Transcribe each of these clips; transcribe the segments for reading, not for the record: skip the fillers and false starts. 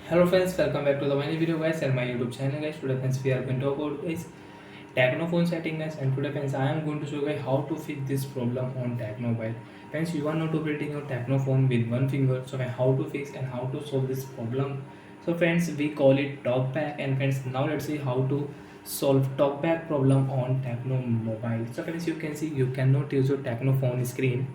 Hello friends, welcome back to the many video guys and my YouTube channel guys. Today friends we are going to talk about guys Tecno phone setting guys, and today friends I am going to show you guys how to fix this problem on Tecmobile. Friends, you are not operating your Tecno phone with one finger, so how to fix and how to solve this problem. So friends, we call it talkback, and friends now let's see how to solve talkback problem on Tecno mobile. So friends, you can see you cannot use your Tecno phone screen.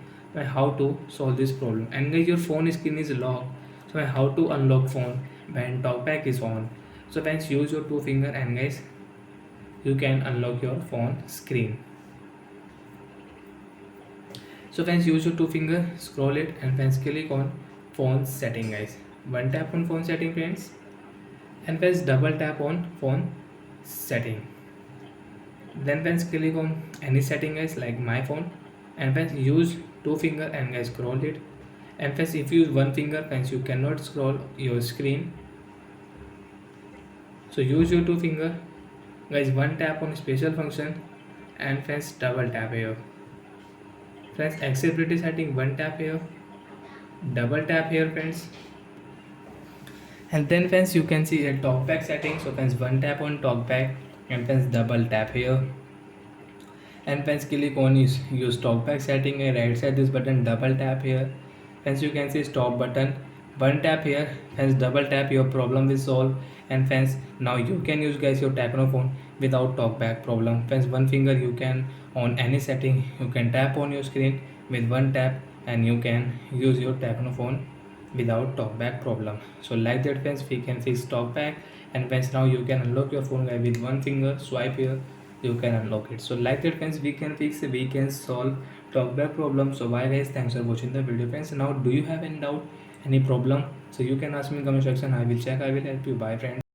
How to solve this problem, and guys your phone screen is locked, so how to unlock phone when talkback is on. So friends, use your two finger and guys you can unlock your phone screen. So friends, use your two finger, scroll it, and friends click on phone setting guys. One tap on phone setting friends, and friends double tap on phone setting. Then friends click on any setting guys like my phone, and friends use two finger and guys scroll it. And friends, if you use one finger friends, you cannot scroll your screen, so use your two finger guys. One tap on special function, and friends double tap here. Friends, accessibility setting, one tap here, double tap here friends, and then friends you can see a talkback setting. So friends, one tap on talkback, and friends double tap here, and friends click on use talkback setting, and right side this button double tap here. Friends, you can see stop button, one tap here. Friends, double tap, your problem is solved. And friends, now you can use guys your Tecno phone without talkback problem. Friends, one finger you can on any setting, you can tap on your screen with one tap, and you can use your Tecno phone without talkback problem. So like that friends, we can fix talkback. And friends, now you can unlock your phone guys with one finger swipe here, you can unlock it. So like that friends, we can fix, we can solve talkback problem. So bye guys, thanks for watching the video friends. Now do you have any doubt, any problem, so you can ask me in comment section. I will check, I will help you. Bye friends.